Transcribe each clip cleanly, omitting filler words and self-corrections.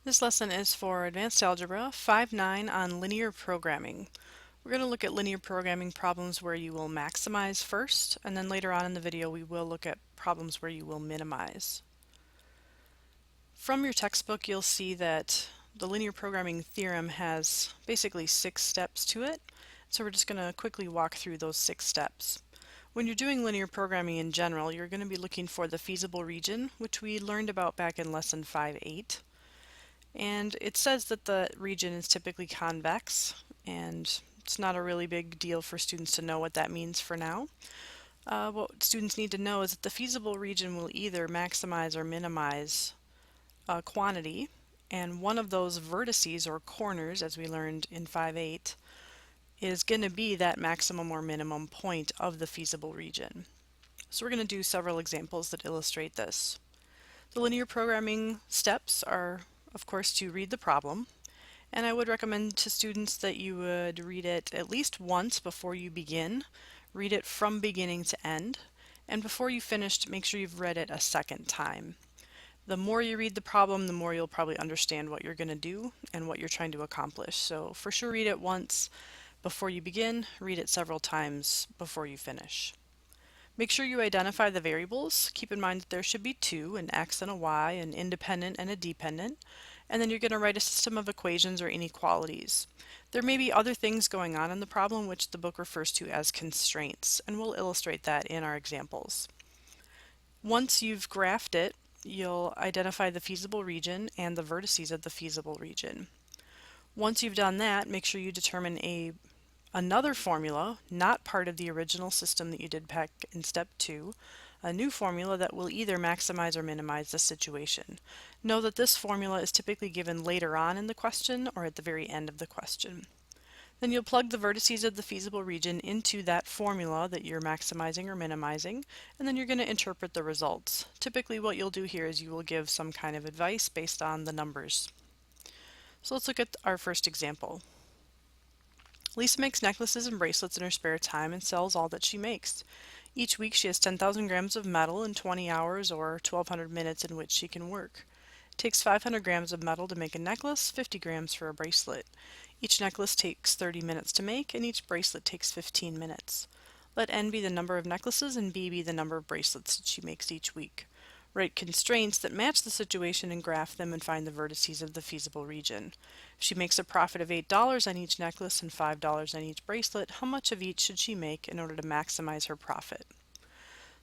This lesson is for Advanced Algebra 5-9 on linear programming. We're going to look at linear programming problems where you will maximize first, and then later on in the video we will look at problems where you will minimize. From your textbook you'll see that the linear programming theorem has basically 6 steps to it, so we're just going to quickly walk through those 6 steps. When you're doing linear programming in general, you're going to be looking for the feasible region, which we learned about back in lesson 5-8. And it says that the region is typically convex, and it's not a really big deal for students to know what that means for now. What students need to know is that the feasible region will either maximize or minimize a quantity, and one of those vertices or corners, as we learned in 5-8, is going to be that maximum or minimum point of the feasible region. So we're going to do several examples that illustrate this. The linear programming steps are, of course, to read the problem, and I would recommend to students that you would read it at least once before you begin. Read it from beginning to end, and before you finish, make sure you've read it a second time. The more you read the problem, the more you'll probably understand what you're going to do and what you're trying to accomplish. So for sure, read it once before you begin, read it several times before you finish. Make sure you identify the variables. Keep in mind that there should be two, an x and a y, an independent and a dependent, and then you're going to write a system of equations or inequalities. There may be other things going on in the problem which the book refers to as constraints, and we'll illustrate that in our examples. Once you've graphed it, you'll identify the feasible region and the vertices of the feasible region. Once you've done that, make sure you determine another formula, not part of the original system that you did back in step 2, a new formula that will either maximize or minimize the situation. Know that this formula is typically given later on in the question or at the very end of the question. Then you'll plug the vertices of the feasible region into that formula that you're maximizing or minimizing, and then you're going to interpret the results. Typically what you'll do here is you will give some kind of advice based on the numbers. So let's look at our first example. Lisa makes necklaces and bracelets in her spare time and sells all that she makes. Each week she has 10,000 grams of metal in 20 hours or 1,200 minutes in which she can work. It takes 500 grams of metal to make a necklace, 50 grams for a bracelet. Each necklace takes 30 minutes to make and each bracelet takes 15 minutes. Let N be the number of necklaces and B be the number of bracelets that she makes each week. Write constraints that match the situation and graph them and find the vertices of the feasible region. If she makes a profit of $8 on each necklace and $5 on each bracelet, how much of each should she make in order to maximize her profit?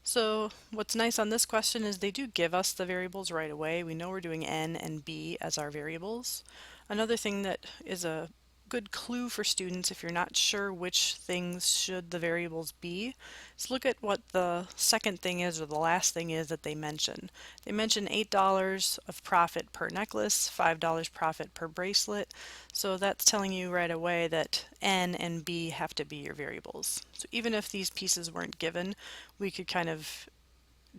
So what's nice on this question is they do give us the variables right away. We know we're doing N and B as our variables. Another thing that is a good clue for students if you're not sure which things should the variables be is look at what the second thing is or the last thing is that they mention. They mention $8 of profit per necklace, $5 profit per bracelet, so that's telling you right away that N and B have to be your variables. So even if these pieces weren't given, we could kind of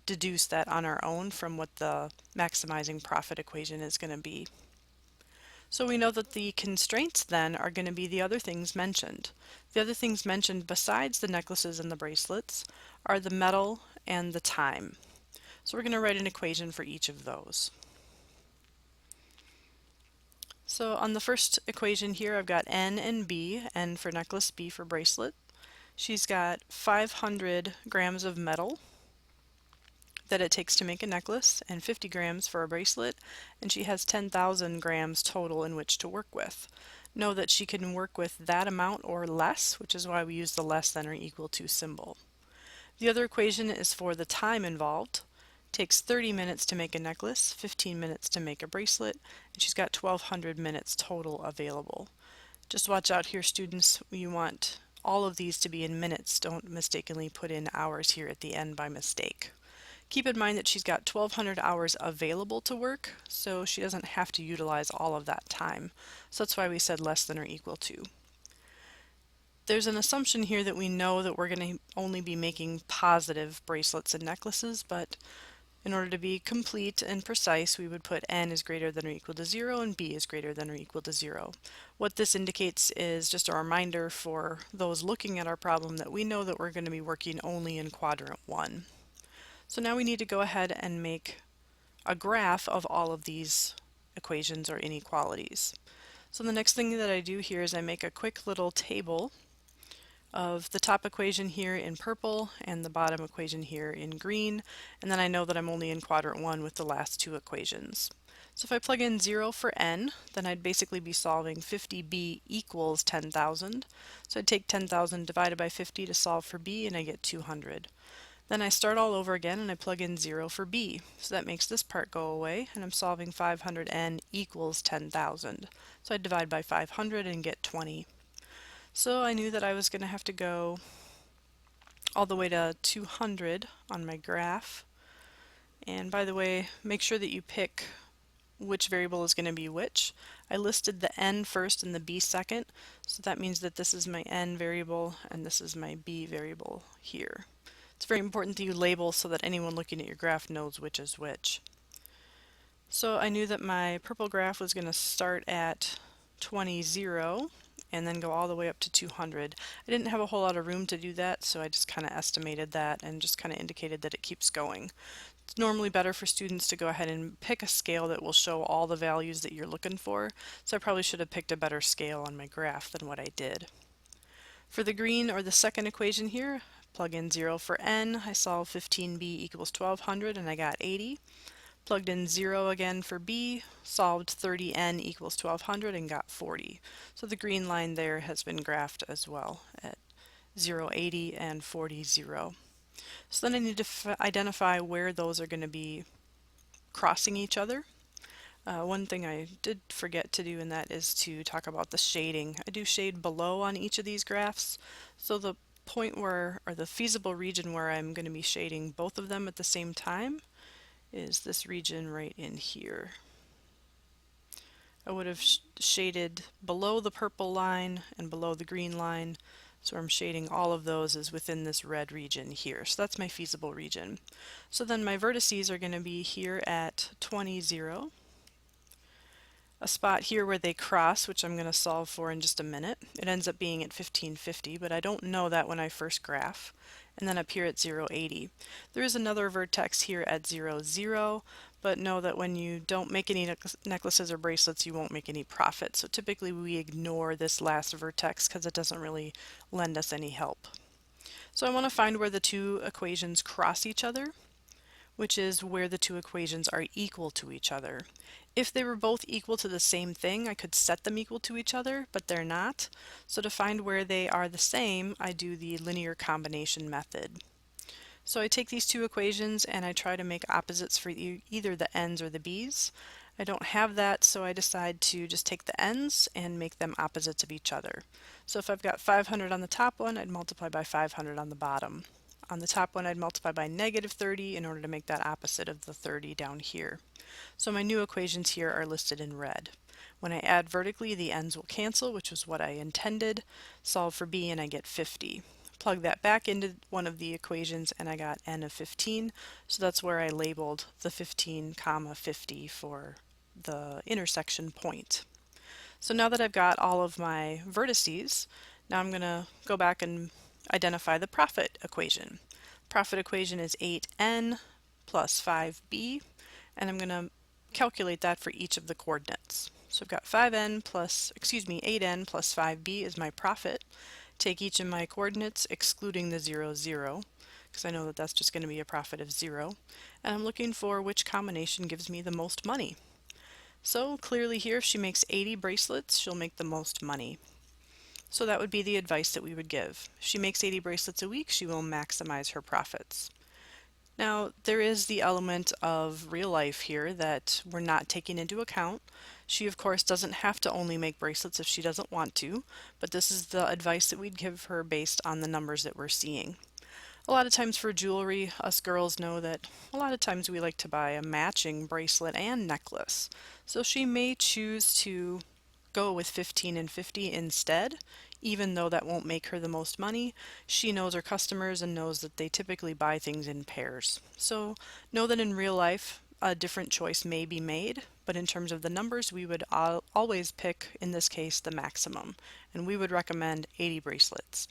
deduce that on our own from what the maximizing profit equation is going to be. So we know that the constraints then are going to be the other things mentioned. The other things mentioned besides the necklaces and the bracelets are the metal and the time. So we're going to write an equation for each of those. So on the first equation here I've got N and B, N for necklace, B for bracelet. She's got 500 grams of metal that it takes to make a necklace and 50 grams for a bracelet, and she has 10,000 grams total in which to work with. Know that she can work with that amount or less, which is why we use the less than or equal to symbol. The other equation is for the time involved. It takes 30 minutes to make a necklace, 15 minutes to make a bracelet, and she's got 1,200 minutes total available. Just watch out here, students. You want all of these to be in minutes. Don't mistakenly put in hours here at the end by mistake. Keep in mind that she's got 1,200 hours available to work, so she doesn't have to utilize all of that time. So that's why we said less than or equal to. There's an assumption here that we know that we're going to only be making positive bracelets and necklaces, but in order to be complete and precise, we would put N is greater than or equal to 0 and B is greater than or equal to 0. What this indicates is just a reminder for those looking at our problem that we know that we're going to be working only in quadrant 1. So now we need to go ahead and make a graph of all of these equations or inequalities. So the next thing that I do here is I make a quick little table of the top equation here in purple and the bottom equation here in green, and then I know that I'm only in quadrant 1 with the last two equations. So if I plug in 0 for n, then I'd basically be solving 50b equals 10,000. So I'd take 10,000 divided by 50 to solve for b, and I get 200. Then I start all over again and I plug in 0 for b. So that makes this part go away, and I'm solving 500n equals 10,000. So I divide by 500 and get 20. So I knew that I was going to have to go all the way to 200 on my graph. And by the way, make sure that you pick which variable is going to be which. I listed the n first and the b second, so that means that this is my n variable and this is my b variable here. It's very important that you label so that anyone looking at your graph knows which is which. So I knew that my purple graph was going to start at 20, 0, and then go all the way up to 200. I didn't have a whole lot of room to do that, so I just kind of estimated that and just kind of indicated that it keeps going. It's normally better for students to go ahead and pick a scale that will show all the values that you're looking for, so I probably should have picked a better scale on my graph than what I did. For the green, or the second equation here, plug in 0 for n, I solve 15b equals 1200 and I got 80. Plugged in 0 again for b, solved 30n equals 1200 and got 40. So the green line there has been graphed as well at 0, 80 and 40, 0. So then I need to identify where those are going to be crossing each other. One thing I did forget to do in that is to talk about the shading. I do shade below on each of these graphs, so the point where, or the feasible region where I'm going to be shading both of them at the same time is this region right in here. I would have shaded below the purple line and below the green line, so I'm shading all of those is within this red region here. So that's my feasible region. So then my vertices are going to be here at 20, 0. A spot here where they cross, which I'm going to solve for in just a minute. It ends up being at 1550, but I don't know that when I first graph. And then up here at 0, 80. There is another vertex here at 0, 0, but know that when you don't make any necklaces or bracelets, you won't make any profit. So typically we ignore this last vertex because it doesn't really lend us any help. So I want to find where the two equations cross each other, which is where the two equations are equal to each other. If they were both equal to the same thing, I could set them equal to each other, but they're not. So to find where they are the same, I do the linear combination method. So I take these two equations and I try to make opposites for either the n's or the b's. I don't have that, so I decide to just take the n's and make them opposites of each other. So if I've got 500 on the top one, I'd multiply by 500 on the bottom. On the top one, I'd multiply by negative 30 in order to make that opposite of the 30 down here. So my new equations here are listed in red. When I add vertically, the n's will cancel, which was what I intended. Solve for b and I get 50. Plug that back into one of the equations and I got n of 15. So that's where I labeled the 15, 50 for the intersection point. So now that I've got all of my vertices, now I'm going to go back and identify the profit equation. Profit equation is 8n plus 5b, and I'm going to calculate that for each of the coordinates. So I've got 8n plus 5b is my profit. Take each of my coordinates, excluding the 0, 0, because I know that that's just going to be a profit of 0, and I'm looking for which combination gives me the most money. So clearly here, if she makes 80 bracelets, she'll make the most money. So that would be the advice that we would give. If she makes 80 bracelets a week, she will maximize her profits. Now, there is the element of real life here that we're not taking into account. She, of course, doesn't have to only make bracelets if she doesn't want to, but this is the advice that we'd give her based on the numbers that we're seeing. A lot of times for jewelry, us girls know that a lot of times we like to buy a matching bracelet and necklace. So she may choose to go with 15 and 50 instead, even though that won't make her the most money. She knows her customers and knows that they typically buy things in pairs. So know that in real life, a different choice may be made, but in terms of the numbers, we would always pick, in this case, the maximum, and we would recommend 80 bracelets.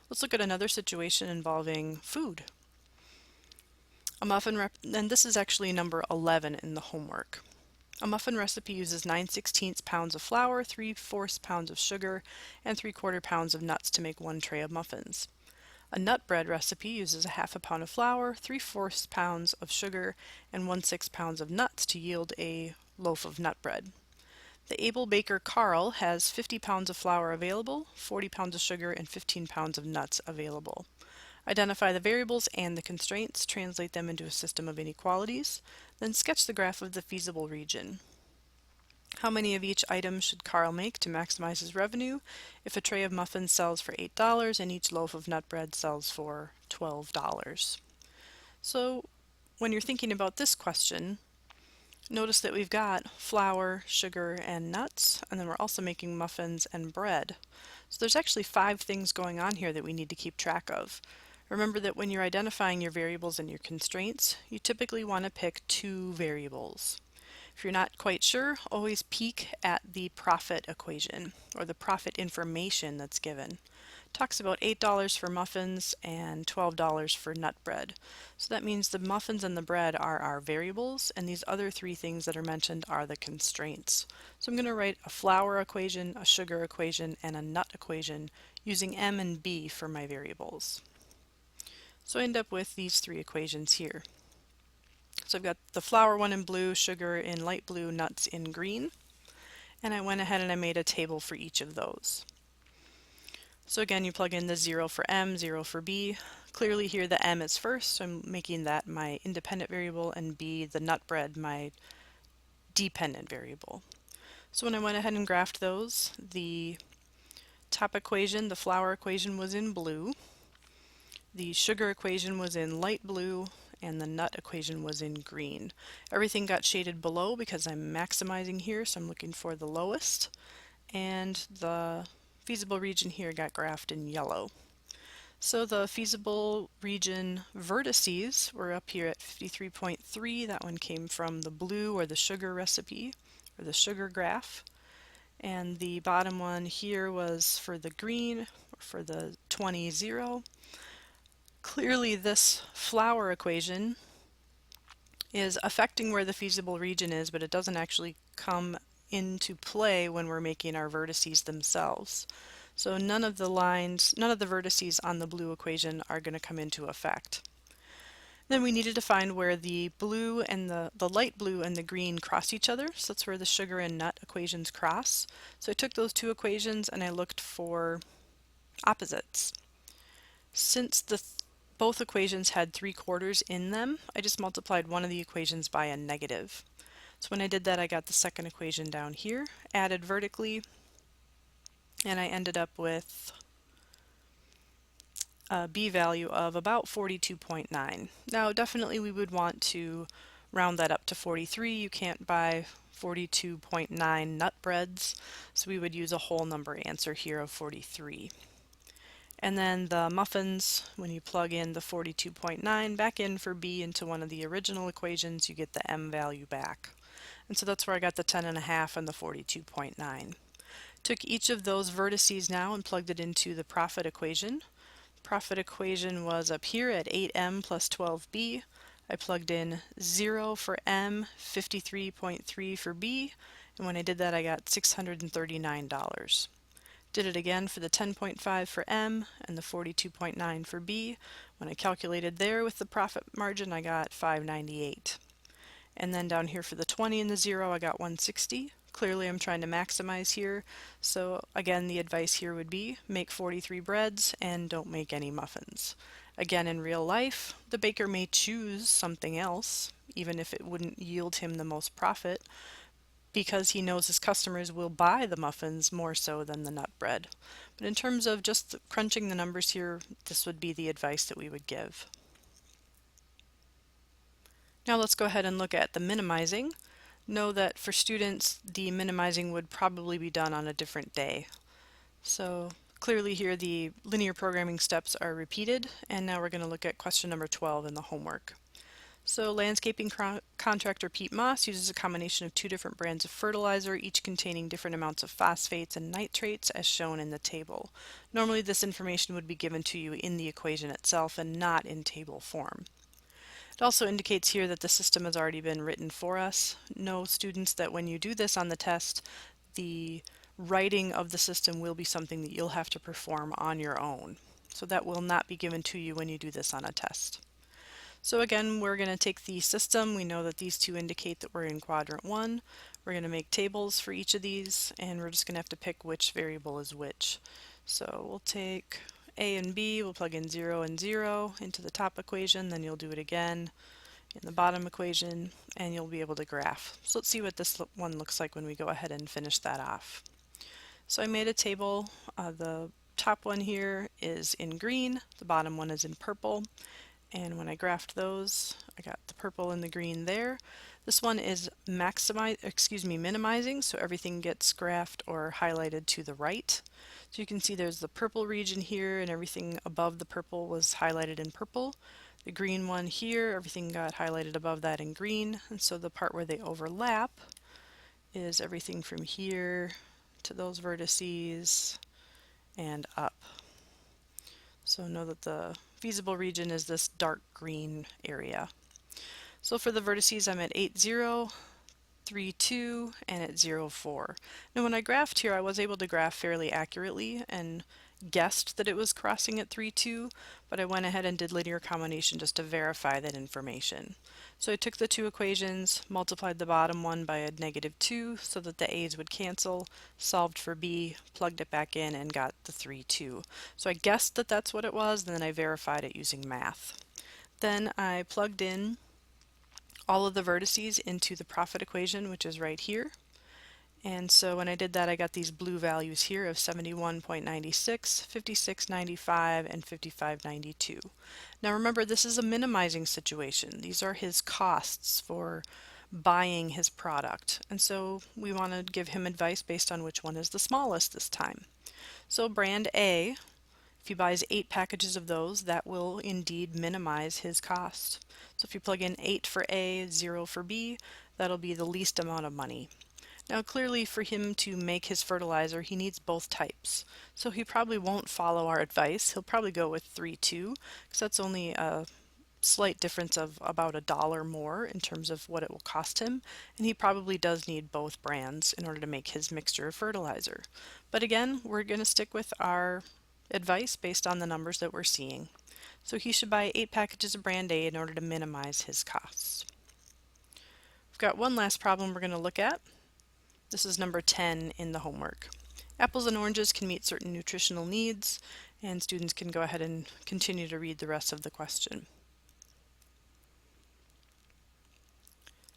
Let's look at another situation involving food. A muffin and this is actually number 11 in the homework. A muffin recipe uses 9/16 pounds of flour, 3/4 pounds of sugar, and 3/4 pounds of nuts to make one tray of muffins. A nut bread recipe uses a half a pound of flour, 3/4 pounds of sugar, and 1/6 pounds of nuts to yield a loaf of nut bread. The able baker Carl has 50 pounds of flour available, 40 pounds of sugar, and 15 pounds of nuts available. Identify the variables and the constraints, translate them into a system of inequalities, then sketch the graph of the feasible region. How many of each item should Carl make to maximize his revenue if a tray of muffins sells for $8 and each loaf of nut bread sells for $12? So when you're thinking about this question, notice that we've got flour, sugar, and nuts, and then we're also making muffins and bread. So there's actually 5 things going on here that we need to keep track of. Remember that when you're identifying your variables and your constraints, you typically want to pick 2 variables. If you're not quite sure, always peek at the profit equation or the profit information that's given. It talks about $8 for muffins and $12 for nut bread. So that means the muffins and the bread are our variables, and these other 3 things that are mentioned are the constraints. So I'm going to write a flour equation, a sugar equation, and a nut equation using M and B for my variables. So I end up with these 3 equations here. So I've got the flour one in blue, sugar in light blue, nuts in green, and I went ahead and I made a table for each of those. So again, you plug in the 0 for M, 0 for B. Clearly here the M is first, so I'm making that my independent variable, and B, the nut bread, my dependent variable. So when I went ahead and graphed those, the top equation, the flour equation, was in blue, the sugar equation was in light blue, and the nut equation was in green. Everything got shaded below because I'm maximizing here, so I'm looking for the lowest, and the feasible region here got graphed in yellow. So the feasible region vertices were up here at 53.3. That one came from the blue or the sugar recipe or the sugar graph. And the bottom one here was for the green or for the 20, 0. Clearly this flour equation is affecting where the feasible region is, but it doesn't actually come into play when we're making our vertices themselves. So none of the vertices on the blue equation are going to come into effect. Then we needed to find where the blue and the light blue and the green cross each other. So that's where the sugar and nut equations cross. So I took those 2 equations and I looked for opposites. Since both equations had 3/4 in them, I just multiplied one of the equations by a negative. So when I did that, I got the second equation down here, added vertically, and I ended up with a B value of about 42.9. Now definitely we would want to round that up to 43. You can't buy 42.9 nut breads, so we would use a whole number answer here of 43. And then the muffins, when you plug in the 42.9 back in for B into one of the original equations, you get the M value back. And so that's where I got the 10.5 and the 42.9. Took each of those vertices now and plugged it into the profit equation. Profit equation was up here at 8M plus 12B. I plugged in 0 for M, 53.3 for B, and when I did that I got $639. Did it again for the 10.5 for M and the 42.9 for B. When I calculated there with the profit margin, I got $598. And then down here for the 20 and the 0, I got $160. Clearly I'm trying to maximize here, so again the advice here would be make 43 breads and don't make any muffins. Again, in real life, the baker may choose something else, even if it wouldn't yield him the most profit, because he knows his customers will buy the muffins more so than the nut bread. But in terms of just crunching the numbers here, this would be the advice that we would give. Now let's go ahead and look at the minimizing. Know that for students, the minimizing would probably be done on a different day. So clearly here the linear programming steps are repeated, and now we're going to look at question number 12 in the homework. So landscaping contractor Pete Moss uses a combination of 2 different brands of fertilizer, each containing different amounts of phosphates and nitrates as shown in the table. Normally this information would be given to you in the equation itself and not in table form. It also indicates here that the system has already been written for us. Know, students, that when you do this on the test, the writing of the system will be something that you'll have to perform on your own. So that will not be given to you when you do this on a test. So again, we're going to take the system. We know that these two indicate that we're in quadrant 1. We're going to make tables for each of these, and we're just going to have to pick which variable is which. So we'll take A and B, we'll plug in 0 and 0 into the top equation, then you'll do it again in the bottom equation, and you'll be able to graph. So let's see what this one looks like when we go ahead and finish that off. So I made a table. The top one here is in green, the bottom one is in purple. And when I graphed those, I got the purple and the green there. This one is minimizing, so everything gets graphed or highlighted to the right. So you can see there's the purple region here, and everything above the purple was highlighted in purple. The green one here, everything got highlighted above that in green, and so the part where they overlap is everything from here to those vertices and up. So know that the feasible region is this dark green area. So for the vertices, I'm at 8, 0, 3, 2, and at 0, 4. Now when I graphed here, I was able to graph fairly accurately and guessed that it was crossing at 3, 2, but I went ahead and did linear combination just to verify that information. So I took the two equations, multiplied the bottom one by a -2 so that the a's would cancel, solved for b, plugged it back in, and got the 3, 2. So I guessed that that's what it was, and then I verified it using math. Then I plugged in all of the vertices into the profit equation, which is right here. And so when I did that, I got these blue values here of 71.96, 56.95, and 55.92. Now remember, this is a minimizing situation. These are his costs for buying his product. And so we want to give him advice based on which one is the smallest this time. So brand A, if he buys 8 packages of those, that will indeed minimize his cost. So if you plug in 8 for A, 0 for B, that'll be the least amount of money. Now clearly for him to make his fertilizer, he needs both types. So he probably won't follow our advice. He'll probably go with 3-2, because that's only a slight difference of about $1 more in terms of what it will cost him, and he probably does need both brands in order to make his mixture of fertilizer. But again, we're going to stick with our advice based on the numbers that we're seeing. So he should buy 8 packages of brand A in order to minimize his costs. We've got one last problem we're going to look at. This is number 10 in the homework. Apples and oranges can meet certain nutritional needs, and students can go ahead and continue to read the rest of the question.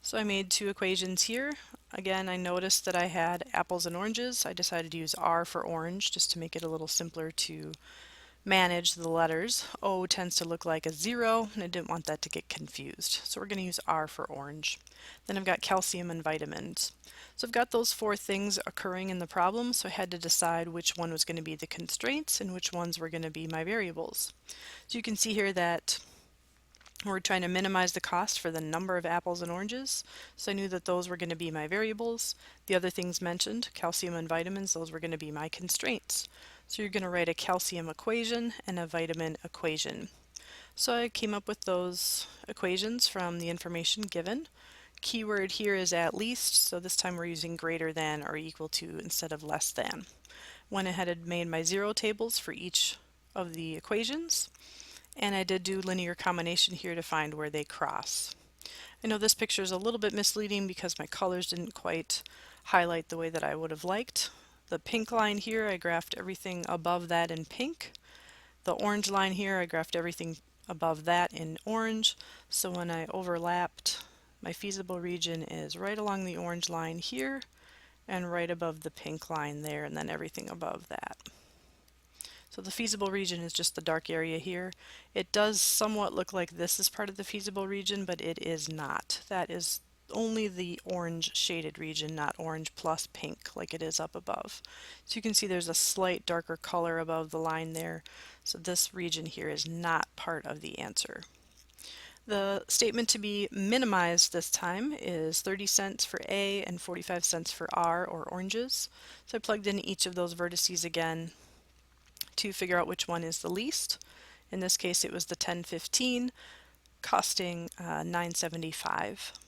So I made 2 equations here. Again, I noticed that I had apples and oranges. I decided to use R for orange just to make it a little simpler to manage the letters. O tends to look like a 0, and I didn't want that to get confused. So we're going to use R for orange. Then I've got calcium and vitamins. So I've got those 4 things occurring in the problem, so I had to decide which one was going to be the constraints and which ones were going to be my variables. So you can see here that we're trying to minimize the cost for the number of apples and oranges, so I knew that those were going to be my variables. The other things mentioned, calcium and vitamins, those were going to be my constraints. So you're going to write a calcium equation and a vitamin equation. So I came up with those equations from the information given. Keyword here is at least, so this time we're using greater than or equal to instead of less than. Went ahead and made my 0 tables for each of the equations, and I did do linear combination here to find where they cross. I know this picture is a little bit misleading because my colors didn't quite highlight the way that I would have liked. The pink line here, I graphed everything above that in pink. The orange line here, I graphed everything above that in orange. So when I overlapped, my feasible region is right along the orange line here and right above the pink line there, and then everything above that. So the feasible region is just the dark area here. It does somewhat look like this is part of the feasible region, but it is not. That is only the orange shaded region, not orange plus pink like it is up above. So you can see there's a slight darker color above the line there. So this region here is not part of the answer. The statement to be minimized this time is 30 cents for A and 45 cents for R, or oranges. So I plugged in each of those vertices again to figure out which one is the least. In this case it was the 10.15. costing $9.75.